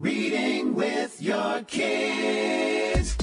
Reading with your kids.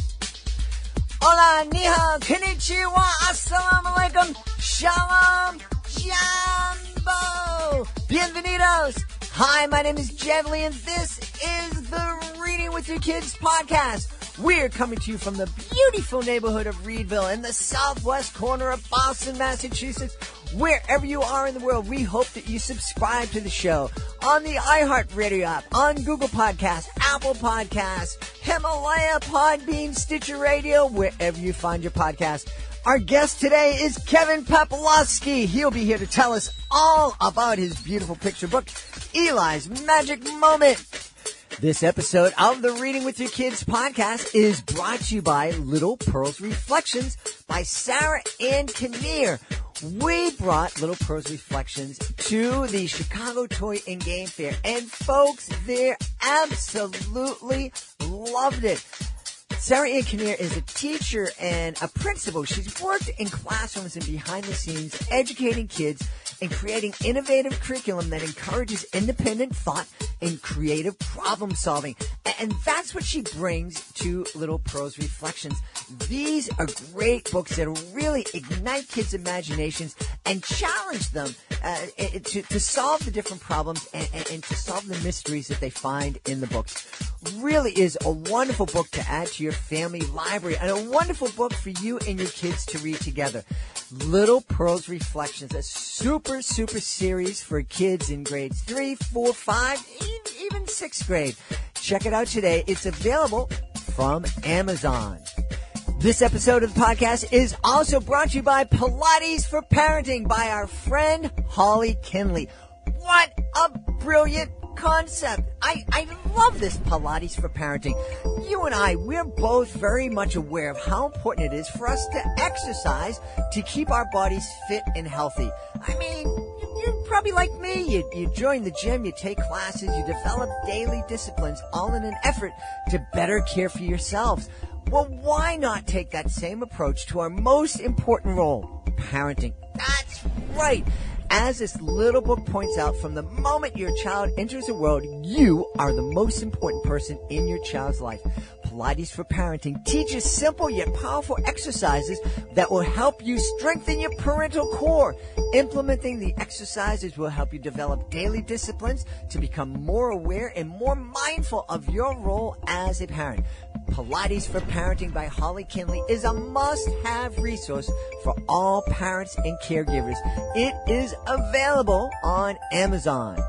Hola, ni hao, konnichiwa, assalamu alaikum, shalom, jambo, bienvenidos. Hi, my name is Jevly, and this is the Reading with Your Kids podcast. We're coming to you from the beautiful neighborhood of Reedville in the southwest corner of Boston, Massachusetts. Wherever you are in the world, we hope that you subscribe to the show on the iHeartRadio app, on Google Podcasts, Apple Podcasts, Himalaya, Podbean, Stitcher Radio, wherever you find your podcast. Our guest today is Kevin Poplawski. He'll be here to tell us all about his beautiful picture book, Eli's Magic Moment. This episode of the Reading with Your Kids podcast is brought to you by Little Pearls Reflections by Sarah Ann Kinnear. We brought Little Pearls Reflections to the Chicago Toy and Game Fair, and folks there absolutely loved it. Sarah Ann Kinnear is a teacher and a principal. She's worked in classrooms and behind the scenes educating kids and creating innovative curriculum that encourages independent thought and creative problem solving. And that's what she brings to Little Pearls Reflections. These are great books that really ignite kids' imaginations and challenge them to solve the different problems and to solve the mysteries that they find in the books. Really is a wonderful book to add to your family library and a wonderful book for you and your kids to read together. Little Pearls Reflections, a super series for kids in grades 3, 4, 5, even 6th grade. Check it out today. It's available from Amazon. This episode of the podcast is also brought to you by Pilates for Parenting by our friend Holly Kinley. What a brilliant concept. I love this Pilates for Parenting. You and I, we're both very much aware of how important it is for us to exercise to keep our bodies fit and healthy. I mean, you're probably like me. You join the gym, you take classes, you develop daily disciplines, all in an effort to better care for yourselves. Well, why not take that same approach to our most important role, parenting? That's right. As this little book points out, from the moment your child enters the world, you are the most important person in your child's life. Pilates for Parenting teaches simple yet powerful exercises that will help you strengthen your parental core. Implementing the exercises will help you develop daily disciplines to become more aware and more mindful of your role as a parent. Pilates for Parenting by Holly Kinley is a must-have resource for all parents and caregivers. It is available on Amazon.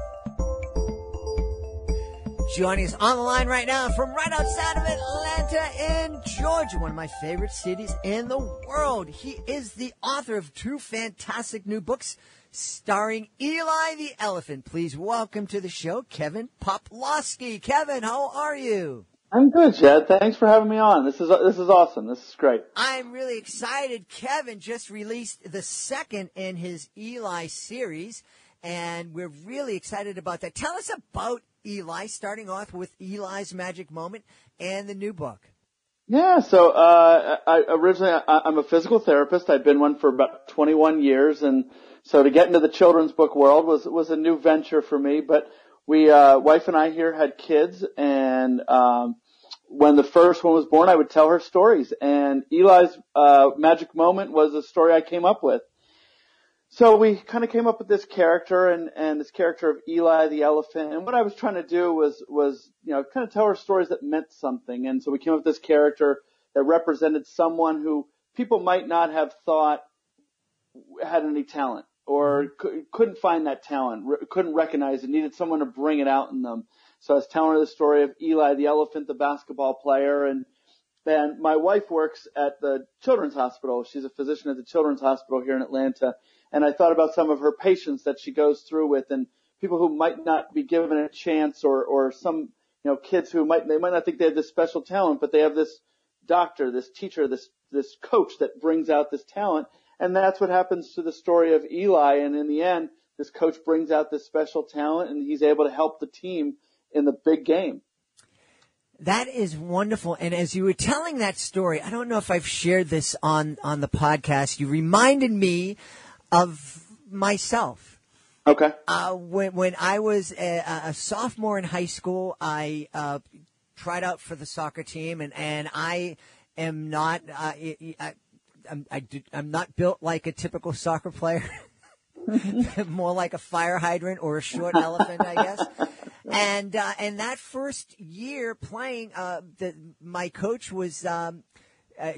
Joining us on the line right now from right outside of Atlanta in Georgia, one of my favorite cities in the world. He is the author of 2 fantastic new books starring Eli the Elephant. Please welcome to the show, Kevin Poplawski. Kevin, how are you? I'm good, Jed. Thanks for having me on. This is awesome. This is great. I'm really excited. Kevin just released the second in his Eli series, and we're really excited about that. Tell us about Eli, starting off with Eli's Magic Moment and the new book. Yeah, so I'm a physical therapist. I've been one for about 21 years, and so to get into the children's book world was a new venture for me. But we, wife and I here had kids, and when the first one was born, I would tell her stories. And Eli's Magic Moment was a story I came up with. So we kind of came up with this character and this character of Eli the Elephant. And what I was trying to do was kind of tell her stories that meant something. And so we came up with this character that represented someone who people might not have thought had any talent or couldn't find that talent, couldn't recognize it, needed someone to bring it out in them. So I was telling her the story of Eli the Elephant, the basketball player, and my wife works at the Children's Hospital. She's a physician at the Children's Hospital here in Atlanta. And I thought about some of her patients that she goes through with, and people who might not be given a chance, or some, kids who might not think they have this special talent, but they have this doctor, this teacher, this coach that brings out this talent. And that's what happens to the story of Eli. And in the end, this coach brings out this special talent, and he's able to help the team in the big game. That is wonderful. And as you were telling that story, I don't know if I've shared this on the podcast, you reminded me of myself. Okay. When I was a sophomore in high school, I tried out for the soccer team, and I am not I'm not built like a typical soccer player. More like a fire hydrant or a short elephant, I guess. And that first year playing, my coach was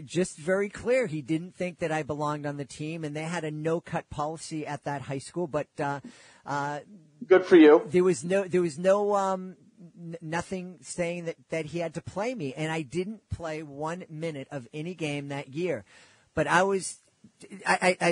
just very clear. He didn't think that I belonged on the team, and they had a no-cut policy at that high school. But good for you. There was nothing saying that he had to play me, and I didn't play 1 minute of any game that year. But I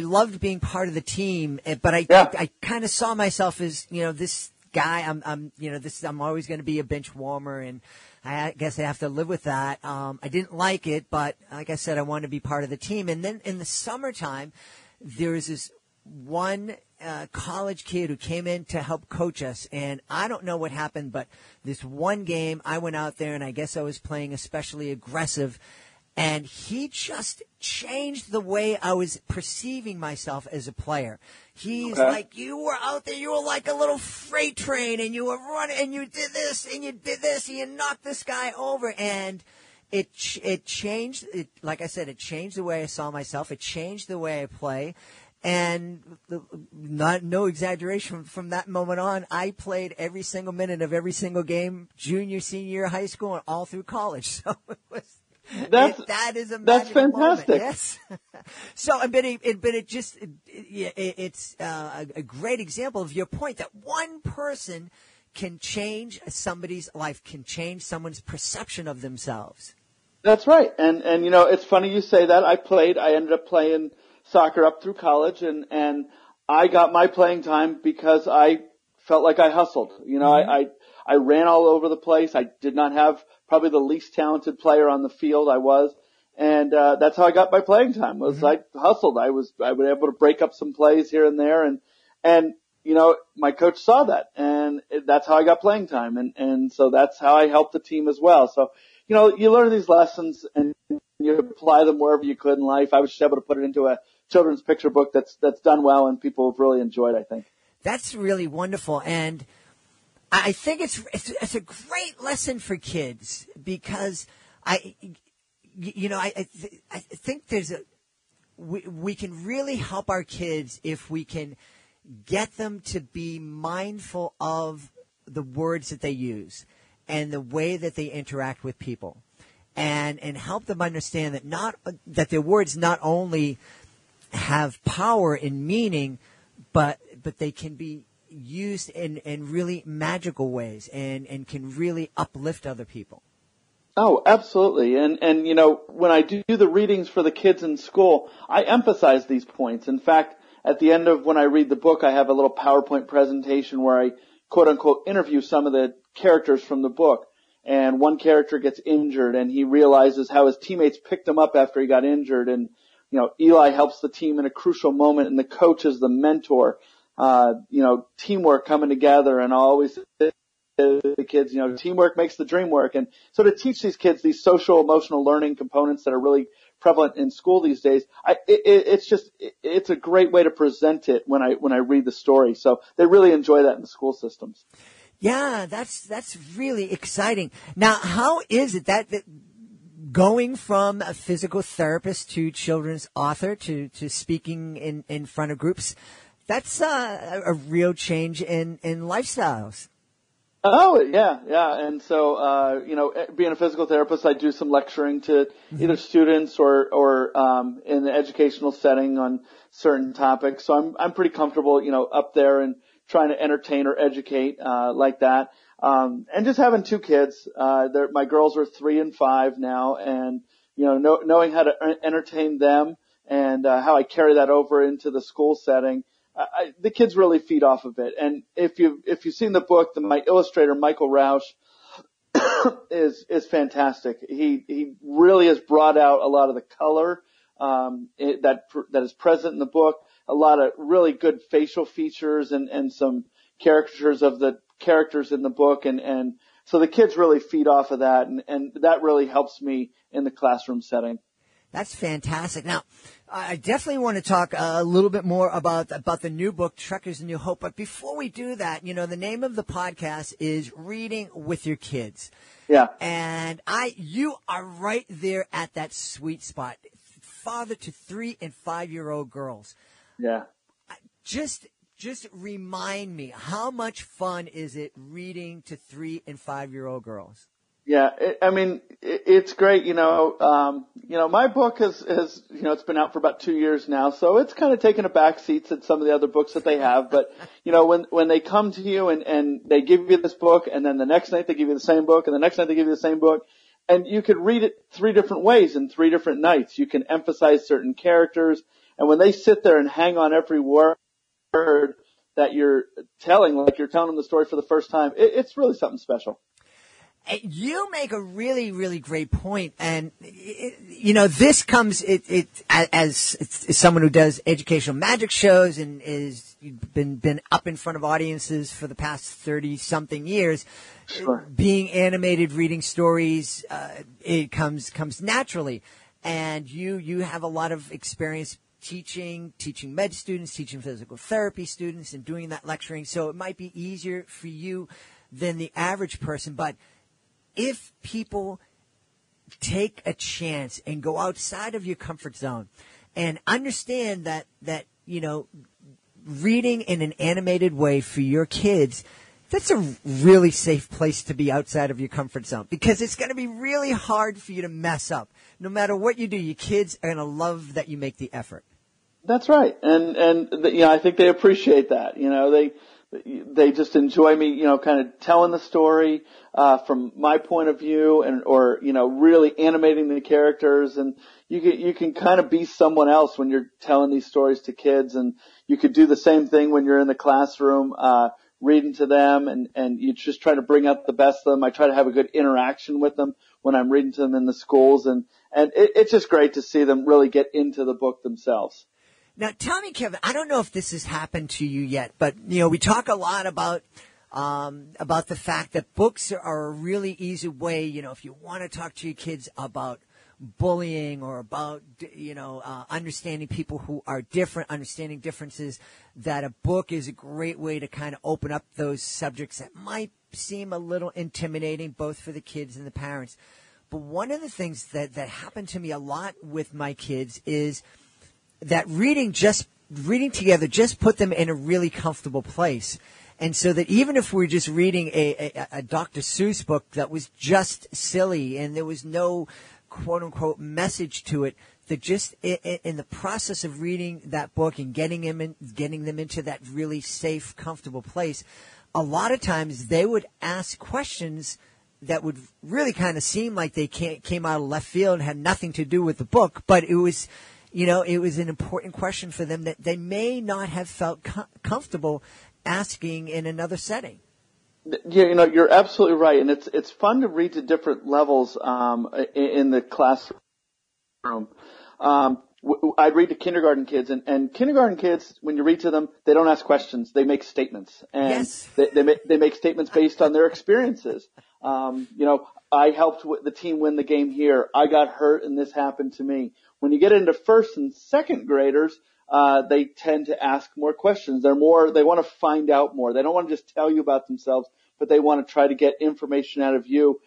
loved being part of the team, but I kind of saw myself as, this guy. I'm always going to be a bench warmer, and I guess I have to live with that. I didn't like it, but like I said, I wanted to be part of the team. And then in the summertime, there was this one college kid who came in to help coach us, and I don't know what happened, but this one game I went out there, and I guess I was playing especially aggressive, and he just changed the way I was perceiving myself as a player. He's like, you were out there, you were like a little freight train, and you were running, and you did this, and you did this, and you knocked this guy over, and it changed. Like I said, it changed the way I saw myself. It changed the way I play. And no exaggeration, from that moment on, I played every single minute of every single game, junior, senior year, high school, and all through college. So it was. That is a that's fantastic. Moment. Yes. So, it's a great example of your point that one person can change somebody's life, can change someone's perception of themselves. That's right. And it's funny you say that. I ended up playing soccer up through college, and I got my playing time because I felt like I hustled. I ran all over the place. I did not have probably the least talented player on the field. I was. And, that's how I got my playing time was I hustled. I was able to break up some plays here and there. And, my coach saw that, and that's how I got playing time. And so that's how I helped the team as well. So, you learn these lessons and you apply them wherever you could in life. I was just able to put it into a children's picture book that's done well and people have really enjoyed, I think. That's really wonderful. And I think it's a great lesson for kids because I think we can really help our kids if we can get them to be mindful of the words that they use and the way that they interact with people, and help them understand that their words not only have power and meaning, but they can be used in really magical ways and can really uplift other people. Oh, absolutely. And when I do the readings for the kids in school, I emphasize these points. In fact, at the end of when I read the book, I have a little PowerPoint presentation where I quote unquote interview some of the characters from the book. And one character gets injured and he realizes how his teammates picked him up after he got injured. And, Eli helps the team in a crucial moment, and the coach is the mentor. Teamwork coming together, and I always say to the kids, teamwork makes the dream work. And so to teach these kids these social, emotional learning components that are really prevalent in school these days, it's a great way to present it when I read the story. So they really enjoy that in the school systems. Yeah, that's really exciting. Now, how is it that going from a physical therapist to children's author to speaking in front of groups, that's a real change in lifestyles. Oh, yeah. And so, being a physical therapist, I do some lecturing to either students or in the educational setting on certain topics. So I'm pretty comfortable, up there and trying to entertain or educate, like that. And just having two kids, my girls are 3 and 5 now, and, knowing how to entertain them and, how I carry that over into the school setting. The kids really feed off of it. And if you've seen the book, my illustrator, Michael Rausch, is fantastic. He really has brought out a lot of the color, that is present in the book, a lot of really good facial features and some caricatures of the characters in the book. And so the kids really feed off of that. And that really helps me in the classroom setting. That's fantastic. Now, I definitely want to talk a little bit more about the new book, Truckers' New Hope. But before we do that, you know, the name of the podcast is Reading with Your Kids. Yeah. And you are right there at that sweet spot. Father to 3 and 5-year-old girls. Yeah. Just remind me, how much fun is it reading to 3 and 5-year-old girls? Yeah, it's great. My book has, it's been out for about 2 years now, so it's kind of taken a back seat to some of the other books that they have. But, when they come to you and they give you this book, and then the next night they give you the same book, and the next night they give you the same book, and you could read it 3 different ways in 3 different nights. You can emphasize certain characters, and when they sit there and hang on every word that you're telling, like you're telling them the story for the first time, it's really something special. You make a really, really great point, and this comes as someone who does educational magic shows and is been up in front of audiences for the past 30-something years. Sure. Being animated, reading stories, it comes naturally, and you have a lot of experience teaching med students, teaching physical therapy students, and doing that lecturing. So it might be easier for you than the average person, but if people take a chance and go outside of your comfort zone and understand that reading in an animated way for your kids, that's a really safe place to be outside of your comfort zone, because it's going to be really hard for you to mess up. No matter what you do, your kids are going to love that you make the effort. That's right. And I think they appreciate that. They just enjoy me, kind of telling the story, from my point of view or really animating the characters. And you can kind of be someone else when you're telling these stories to kids. And you could do the same thing when you're in the classroom, reading to them, and you just try to bring out the best of them. I try to have a good interaction with them when I'm reading to them in the schools. And it's just great to see them really get into the book themselves. Now, tell me, Kevin, I don't know if this has happened to you yet, but, we talk a lot about the fact that books are a really easy way, if you want to talk to your kids about bullying or about, understanding people who are different, understanding differences, that a book is a great way to kind of open up those subjects that might seem a little intimidating, both for the kids and the parents. But one of the things that happened to me a lot with my kids is that reading together just put them in a really comfortable place. And so that even if we're just reading a Dr. Seuss book that was just silly and there was no quote unquote message to it, that just in the process of reading that book and getting them into that really safe, comfortable place, a lot of times they would ask questions that would really kind of seem like they came out of left field and had nothing to do with the book, but it was an important question for them that they may not have felt comfortable asking in another setting. Yeah, you're absolutely right, and it's fun to read to different levels in the classroom. I'd read to kindergarten kids, and kindergarten kids, when you read to them, they don't ask questions; they make statements, and yes. they make statements based on their experiences. I helped the team win the game here. I got hurt, and this happened to me. When you get into first and second graders, they tend to ask more questions. They want to find out more. They don't want to just tell you about themselves, but they want to try to get information out of you.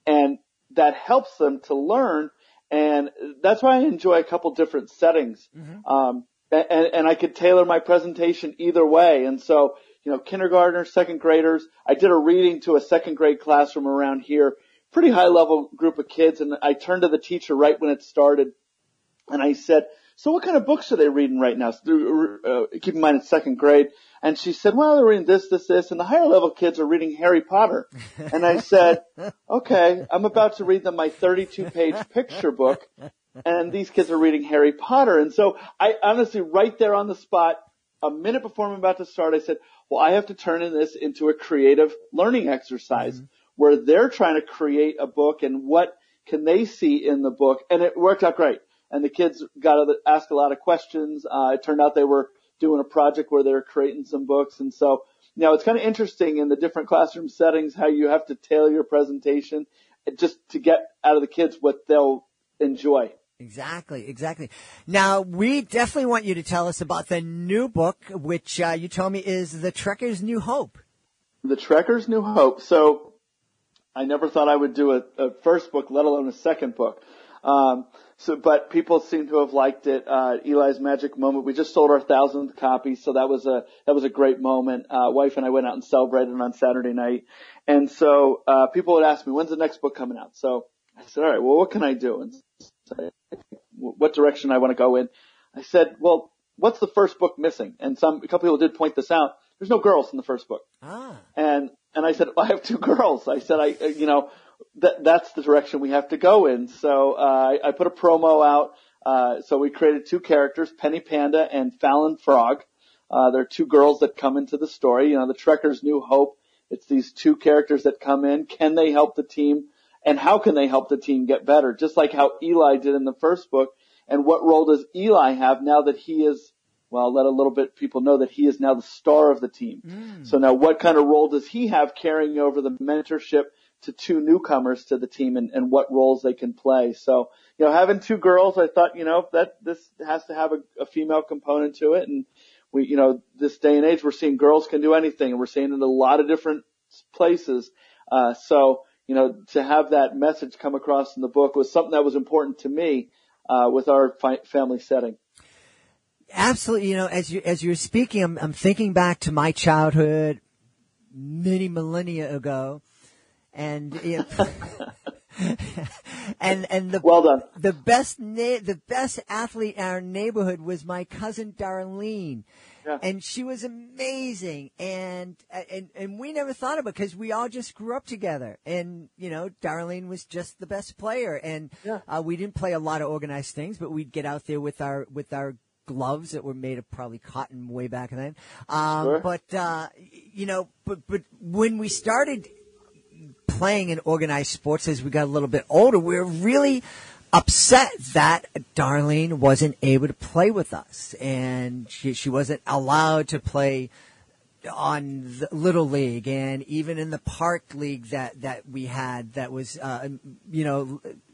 And that helps them to learn. And that's why I enjoy a couple different settings. Mm-hmm. And I could tailor my presentation either way. And so, kindergartners, second graders, I did a reading to a second grade classroom around here, pretty high level group of kids. And I turned to the teacher right when it started. And I said, so what kind of books are they reading right now? Keep in mind it's second grade. And she said, well, they're reading this. And the higher level kids are reading Harry Potter. And I said, okay, I'm about to read them my 32-page picture book. And these kids are reading Harry Potter. And so I honestly, right there on the spot, a minute before I'm about to start, I said, well, I have to turn this into a creative learning exercise where they're trying to create a book and what can they see in the book. And it worked out great. And the kids got to ask a lot of questions. It turned out they were doing a project where they were creating some books. And so, it's kind of interesting in the different classroom settings how you have to tailor your presentation just to get out of the kids what they'll enjoy. Exactly. Now, we definitely want you to tell us about the new book, which you told me is The Trekker's New Hope. The Trekker's New Hope. So I never thought I would do a first book, let alone a second book. But people seem to have liked it. Eli's Magic Moment. We just sold our 1,000th copy, so that was a great moment. Wife and I went out and celebrated on Saturday night. And so, people would ask me, when's the next book coming out? So I said, all right, well, what can I do? And so, what direction I want to go in? I said, well, what's the first book missing? And a couple people did point this out. There's no girls in the first book. And I said, well, I have 2 girls. I said, that's the direction we have to go in. So, I put a promo out. So we created 2 characters, Penny Panda and Fallon Frog. They're 2 girls that come into the story. The Trekker's New Hope. It's these 2 characters that come in. Can they help the team? And how can they help the team get better? Just like how Eli did in the first book. And what role does Eli have now that he is, well, let a little bit people know that he is now the star of the team. So now what kind of role does he have carrying over the mentorship to 2 newcomers to the team and what roles they can play? So, having 2 girls, I thought, that this has to have a female component to it. And we, this day and age, we're seeing girls can do anything, and we're seeing it in a lot of different places. So, to have that message come across in the book was something that was important to me, with our family setting. Absolutely. As you're speaking, I'm thinking back to my childhood many millennia ago. And, and well done. The best athlete in our neighborhood was my cousin Darlene. Yeah. And she was amazing. And we never thought of it because we all just grew up together. And, Darlene was just the best player. And, we didn't play a lot of organized things, but we'd get out there with our gloves that were made of probably cotton way back then. Sure. But when we started playing in organized sports as we got a little bit older, we were really upset that Darlene wasn't able to play with us, and she wasn't allowed to play on the Little League, and even in the park league that we had that was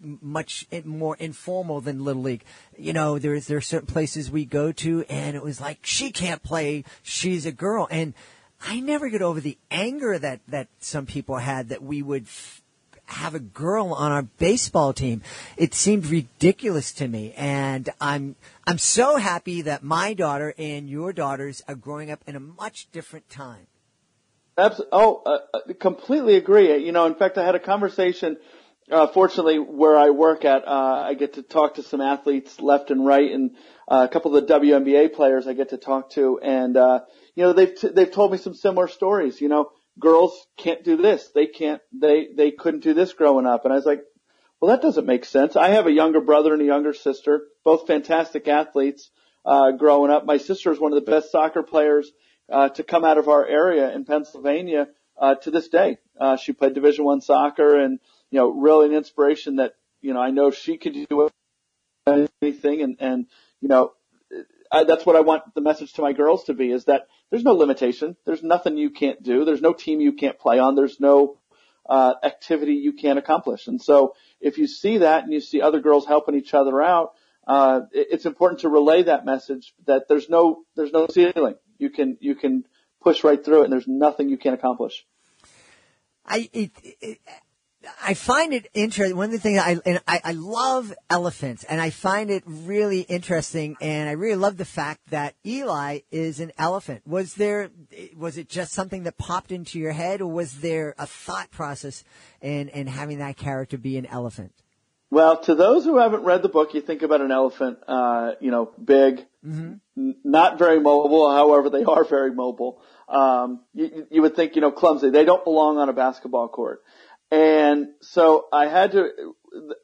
much more informal than Little League. There are certain places we go to, and it was like, she can't play, she's a girl. And I never get over the anger that some people had that we would have a girl on our baseball team. It seemed ridiculous to me, and I'm so happy that my daughter and your daughters are growing up in a much different time. Completely agree. In fact, I had a conversation, fortunately, where I work at, I get to talk to some athletes left and right, and a couple of the WNBA players I get to talk to, and they've told me some similar stories. Girls can't do this. They couldn't do this growing up. And I was like, well, that doesn't make sense. I have a younger brother and a younger sister, both fantastic athletes, growing up. My sister is one of the best soccer players, to come out of our area in Pennsylvania, to this day. She played Division I soccer, and, really an inspiration that, I know she could do anything. And that's what I want the message to my girls to be, is that there's no limitation. There's nothing you can't do. There's no team you can't play on. There's no activity you can't accomplish. And so if you see that and you see other girls helping each other out, it's important to relay that message that there's no ceiling. You can push right through it, and there's nothing you can't accomplish. I find it interesting. One of the things I love elephants, and I find it really interesting, and I really love the fact that Eli is an elephant. Was it just something that popped into your head, or was there a thought process in having that character be an elephant? Well, to those who haven't read the book, you think about an elephant, big, not very mobile. However, they are very mobile. You would think, clumsy. They don't belong on a basketball court. And so I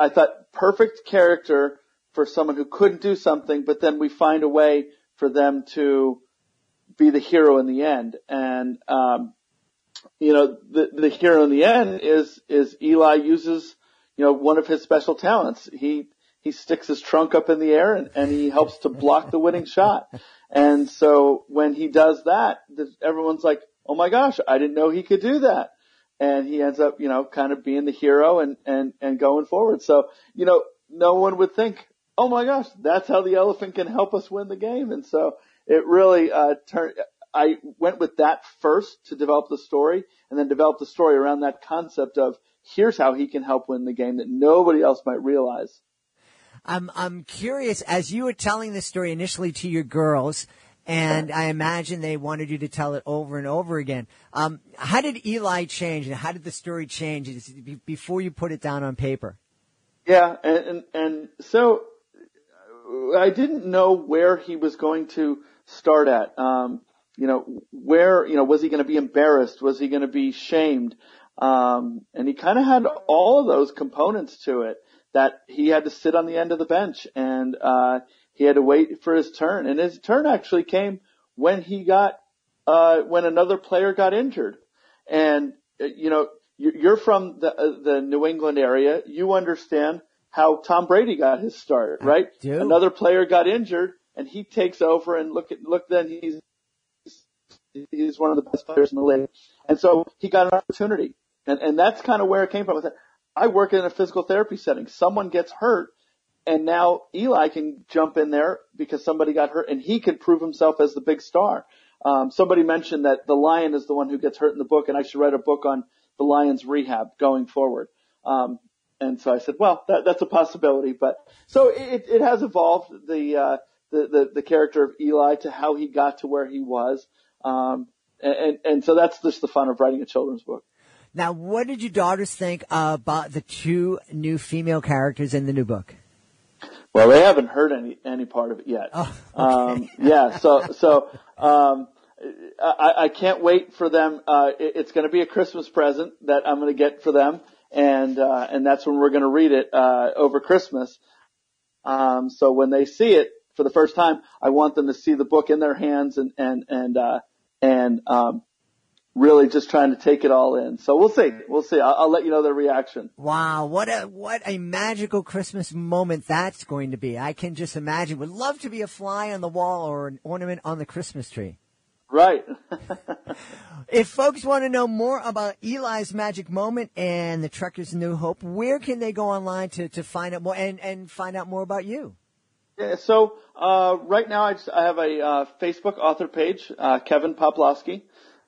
thought perfect character for someone who couldn't do something, but then we find a way for them to be the hero in the end. And, the hero in the end is Eli uses, one of his special talents. He sticks his trunk up in the air and he helps to block the winning shot. And so when he does that, everyone's like, oh my gosh, I didn't know he could do that. And he ends up, kind of being the hero and going forward. So, no one would think, oh my gosh, that's how the elephant can help us win the game. And so it really I went with that first to develop the story, and then develop the story around that concept of here's how he can help win the game that nobody else might realize. I'm curious, as you were telling this story initially to your girls, and I imagine they wanted you to tell it over and over again. How did Eli change, and how did the story change before you put it down on paper? Yeah, and so I didn't know where he was going to start at. Was he going to be embarrassed? Was he going to be shamed? And he kind of had all of those components to it, that he had to sit on the end of the bench, and he had to wait for his turn. And his turn actually came when when another player got injured. And, you're from the New England area. You understand how Tom Brady got his start, right? I do. Another player got injured, and he takes over, and look then he's one of the best players in the league. And so he got an opportunity. And that's kind of where it came from. I work in a physical therapy setting. Someone gets hurt, and now Eli can jump in there because somebody got hurt, and he can prove himself as the big star. Somebody mentioned that the lion is the one who gets hurt in the book, and I should write a book on the lion's rehab going forward. And so I said, well, that's a possibility. But so it has evolved, the character of Eli to how he got to where he was. And so that's just the fun of writing a children's book. Now, what did your daughters think about the two new female characters in the new book? Well, they haven't heard any part of it yet. Oh, okay. I can't wait for them. It's going to be a Christmas present that I'm going to get for them, and that's when we're going to read it over Christmas. So when they see it for the first time, I want them to see the book in their hands and really just trying to take it all in. So we'll see. I'll let you know their reaction. Wow. What a magical Christmas moment that's going to be. I can just imagine. Would love to be a fly on the wall or an ornament on the Christmas tree. Right. If folks want to know more about Eli's magic moment and the Trucker's New Hope, where can they go online to find out more and find out more about you? Yeah, so right now I have a Facebook author page, Kevin Poplawski.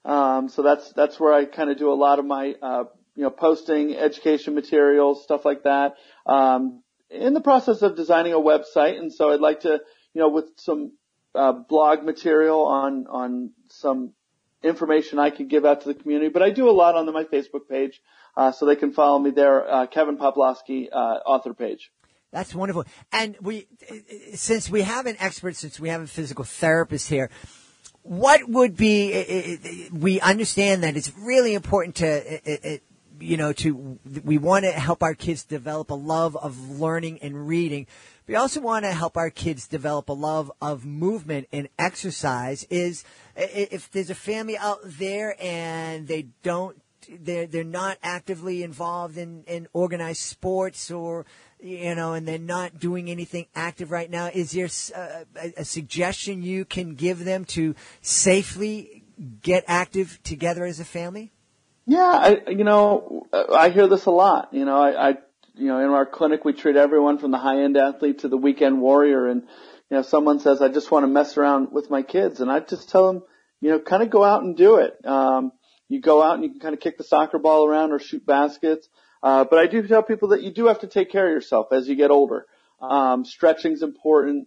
So that's where I kind of do a lot of my posting, education materials, stuff like that. In the process of designing a website, and so I'd like to, with some blog material on some information I could give out to the community. But I do a lot on my Facebook page, so they can follow me there, Kevin Poplawski author page. That's wonderful. And since we have a physical therapist here, what would be, we understand that it's really important we want to help our kids develop a love of learning and reading. We also want to help our kids develop a love of movement and exercise. If there's a family out there and they're not actively involved in organized sports or, and they're not doing anything active right now, is there a suggestion you can give them to safely get active together as a family? Yeah, I hear this a lot. In our clinic we treat everyone from the high-end athlete to the weekend warrior, and someone says, I just want to mess around with my kids, and I just tell them, kind of go out and do it. You go out and you can kind of kick the soccer ball around or shoot baskets. But I do tell people that you do have to take care of yourself as you get older. Stretching's important,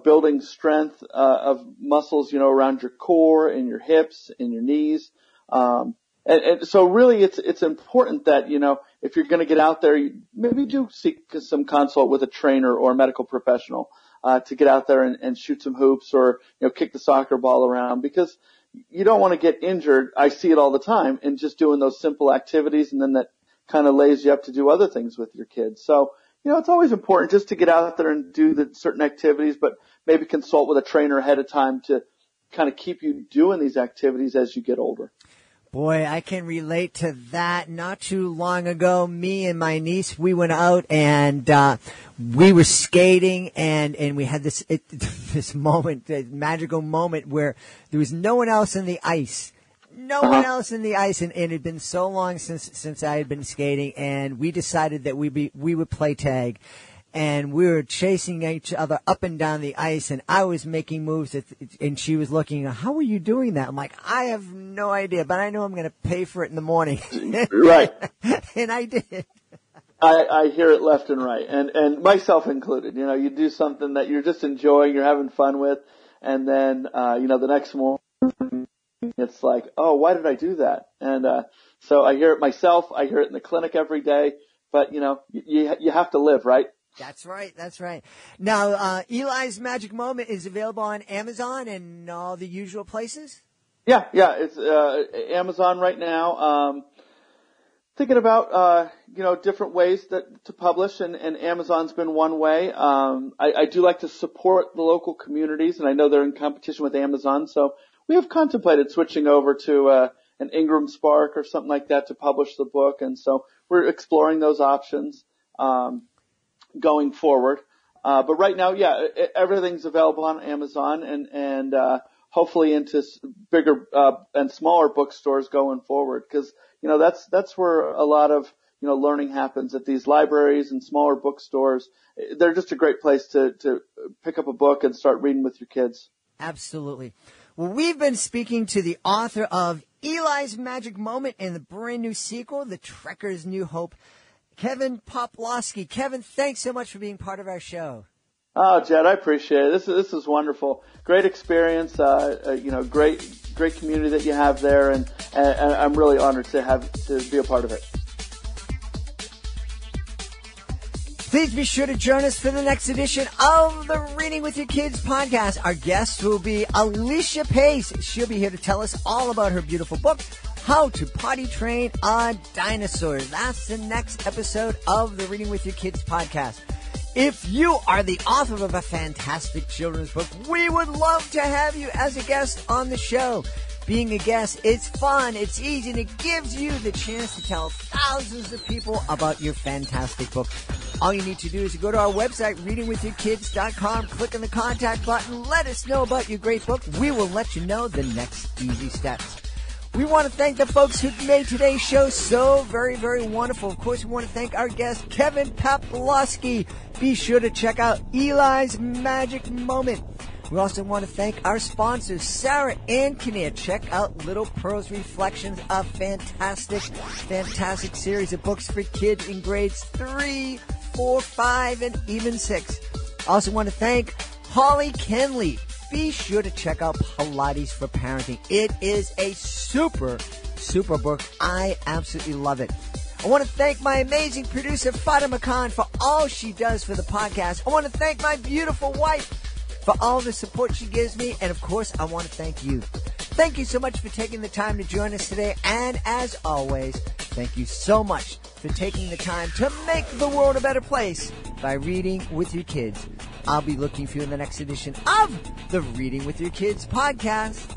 building strength, of muscles, around your core and your hips and your knees. And so really it's important that, if you're going to get out there, you maybe do seek some consult with a trainer or a medical professional, to get out there and shoot some hoops or, kick the soccer ball around, because you don't want to get injured. I see it all the time in just doing those simple activities, and then that kind of lays you up to do other things with your kids. So, it's always important just to get out there and do the certain activities, but maybe consult with a trainer ahead of time to kind of keep you doing these activities as you get older. Boy, I can relate to that. Not too long ago, me and my niece, we went out and we were skating, and we had this moment, this magical moment where there was no one else in the ice. No one else in the ice, and it had been so long since I had been skating, and we decided that we would play tag. and we were chasing each other up and down the ice, and I was making moves, and she was looking, how were you doing that? I'm like, I have no idea, but I know I'm going to pay for it in the morning. Right. And I did. I hear it left and right, and myself included. You know, you do something that you're just enjoying, you're having fun with, and then, the next morning, it's like, oh, why did I do that? And, so I hear it myself, I hear it in the clinic every day, but, you have to live, right? That's right. That's right. Now, Eli's Magic Moment is available on Amazon and all the usual places? Yeah, it's, Amazon right now. Thinking about, different ways to publish, and Amazon's been one way. I do like to support the local communities, and I know they're in competition with Amazon, so we have contemplated switching over to, an Ingram Spark or something like that to publish the book, and so we're exploring those options, going forward. But right now, everything's available on Amazon and hopefully into bigger, and smaller bookstores going forward, because that's where a lot of, learning happens, at these libraries and smaller bookstores. They're just a great place to pick up a book and start reading with your kids. Absolutely. Well, we've been speaking to the author of Eli's Magic Moment and the brand new sequel, The Trekker's New Hope, Kevin Poplawski. Kevin, thanks so much for being part of our show. Oh, Jed, I appreciate it. This is wonderful. Great experience. Great community that you have there, and I'm really honored to be a part of it. Please be sure to join us for the next edition of the Reading with Your Kids podcast. Our guest will be Alicia Pace. She'll be here to tell us all about her beautiful book, How to Potty Train a Dinosaur. That's the next episode of the Reading with Your Kids podcast. If you are the author of a fantastic children's book, we would love to have you as a guest on the show. Being a guest, it's fun, it's easy, and it gives you the chance to tell thousands of people about your fantastic book. All you need to do is to go to our website, readingwithyourkids.com, click on the contact button, let us know about your great book. We will let you know the next easy steps. We want to thank the folks who made today's show so very, very wonderful. Of course, we want to thank our guest, Kevin Poplawski. Be sure to check out Eli's Magic Moment. We also want to thank our sponsors, Sarah and Kinnear. Check out Little Pearl's Reflections, a fantastic series of books for kids in grades 3, 4, 5, and even 6. Also want to thank Holly Kenley. Be sure to check out Pilates for Parenting. It is a super book. I absolutely love it. I want to thank my amazing producer, Fatima Khan, for all she does for the podcast. I want to thank my beautiful wife for all the support she gives me. And, of course, I want to thank you. Thank you so much for taking the time to join us today. And, as always, thank you so much for taking the time to make the world a better place by reading with your kids. I'll be looking for you in the next edition of the Reading with Your Kids podcast.